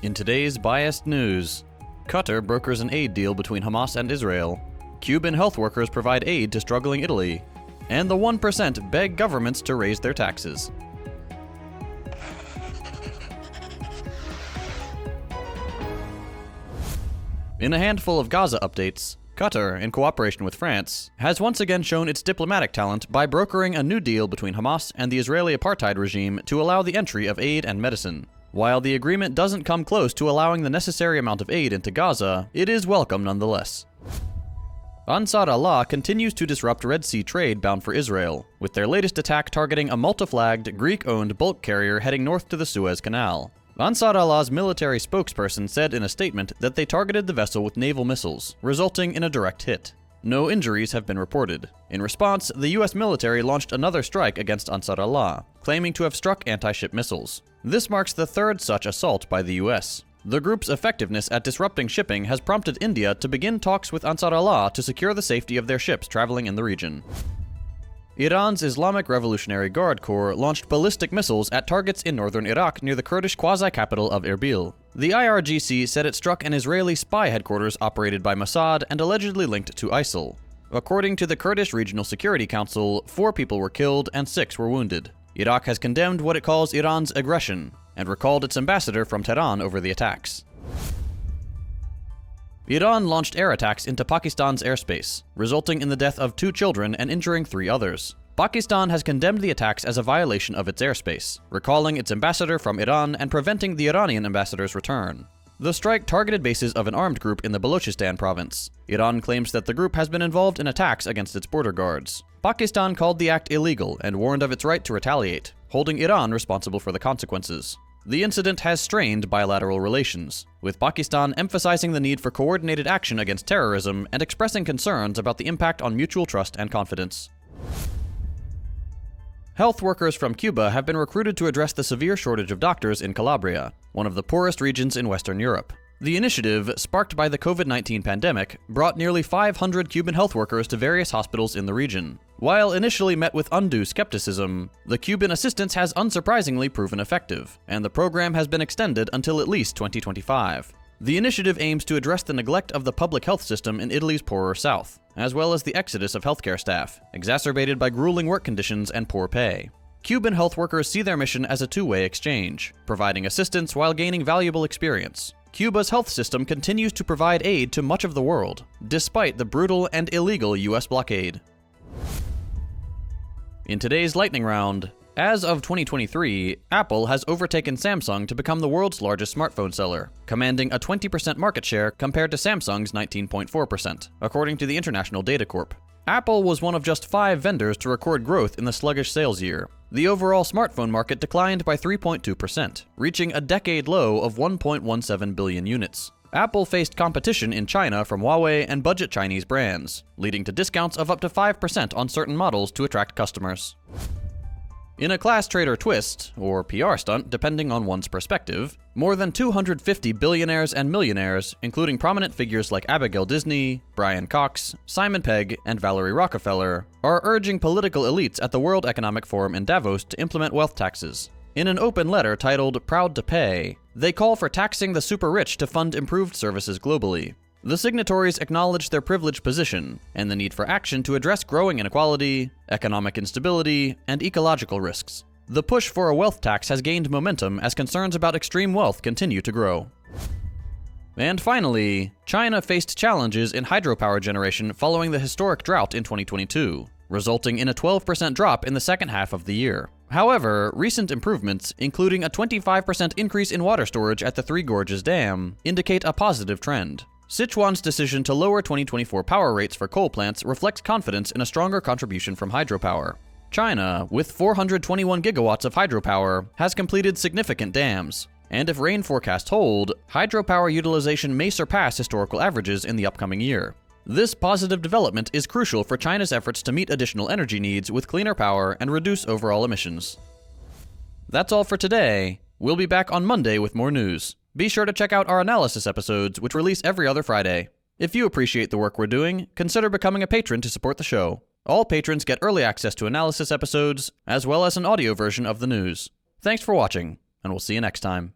In today's biased news, Qatar brokers an aid deal between Hamas and Israel, Cuban health workers provide aid to struggling Italy, and the 1% beg governments to raise their taxes. In a handful of Gaza updates, Qatar, in cooperation with France, has once again shown its diplomatic talent by brokering a new deal between Hamas and the Israeli apartheid regime to allow the entry of aid and medicine. While the agreement doesn't come close to allowing the necessary amount of aid into Gaza, it is welcome nonetheless. Ansar Allah continues to disrupt Red Sea trade bound for Israel, with their latest attack targeting a Malta-flagged, Greek-owned bulk carrier heading north to the Suez Canal. Ansar Allah's military spokesperson said in a statement that they targeted the vessel with naval missiles, resulting in a direct hit. No injuries have been reported. In response, the US military launched another strike against Ansar Allah, claiming to have struck anti-ship missiles. This marks the third such assault by the US. The group's effectiveness at disrupting shipping has prompted India to begin talks with Ansar Allah to secure the safety of their ships traveling in the region. Iran's Islamic Revolutionary Guard Corps launched ballistic missiles at targets in northern Iraq near the Kurdish quasi-capital of Erbil. The IRGC said it struck an Israeli spy headquarters operated by Mossad and allegedly linked to ISIL. According to the Kurdish Regional Security Council, 4 people were killed and 6 were wounded. Iraq has condemned what it calls Iran's aggression and recalled its ambassador from Tehran over the attacks. Iran launched air attacks into Pakistan's airspace, resulting in the death of 2 children and injuring 3 others. Pakistan has condemned the attacks as a violation of its airspace, recalling its ambassador from Iran and preventing the Iranian ambassador's return. The strike targeted bases of an armed group in the Balochistan province. Iran claims that the group has been involved in attacks against its border guards. Pakistan called the act illegal and warned of its right to retaliate, holding Iran responsible for the consequences. The incident has strained bilateral relations, with Pakistan emphasizing the need for coordinated action against terrorism and expressing concerns about the impact on mutual trust and confidence. Health workers from Cuba have been recruited to address the severe shortage of doctors in Calabria, one of the poorest regions in Western Europe. The initiative, sparked by the COVID-19 pandemic, brought nearly 500 Cuban health workers to various hospitals in the region. While initially met with undue skepticism, the Cuban assistance has unsurprisingly proven effective, and the program has been extended until at least 2025. The initiative aims to address the neglect of the public health system in Italy's poorer south, as well as the exodus of healthcare staff, exacerbated by grueling work conditions and poor pay. Cuban health workers see their mission as a two-way exchange, providing assistance while gaining valuable experience. Cuba's health system continues to provide aid to much of the world, despite the brutal and illegal US blockade. In today's lightning round, as of 2023, Apple has overtaken Samsung to become the world's largest smartphone seller, commanding a 20% market share compared to Samsung's 19.4%, according to the International Data Corp. Apple was one of just 5 vendors to record growth in the sluggish sales year. The overall smartphone market declined by 3.2%, reaching a decade low of 1.17 billion units. Apple faced competition in China from Huawei and budget Chinese brands, leading to discounts of up to 5% on certain models to attract customers. In a class trader twist, or PR stunt depending on one's perspective, more than 250 billionaires and millionaires, including prominent figures like Abigail Disney, Brian Cox, Simon Pegg, and Valerie Rockefeller, are urging political elites at the World Economic Forum in Davos to implement wealth taxes. In an open letter titled Proud to Pay, they call for taxing the super rich to fund improved services globally. The signatories acknowledge their privileged position and the need for action to address growing inequality, economic instability, and ecological risks. The push for a wealth tax has gained momentum as concerns about extreme wealth continue to grow. And finally, China faced challenges in hydropower generation following the historic drought in 2022, resulting in a 12% drop in the second half of the year. However, recent improvements, including a 25% increase in water storage at the Three Gorges Dam, indicate a positive trend. Sichuan's decision to lower 2024 power rates for coal plants reflects confidence in a stronger contribution from hydropower. China, with 421 gigawatts of hydropower, has completed significant dams, and if rain forecasts hold, hydropower utilization may surpass historical averages in the upcoming year. This positive development is crucial for China's efforts to meet additional energy needs with cleaner power and reduce overall emissions. That's all for today. We'll be back on Monday with more news. Be sure to check out our analysis episodes, which release every other Friday. If you appreciate the work we're doing, consider becoming a patron to support the show. All patrons get early access to analysis episodes, as well as an audio version of the news. Thanks for watching, and we'll see you next time.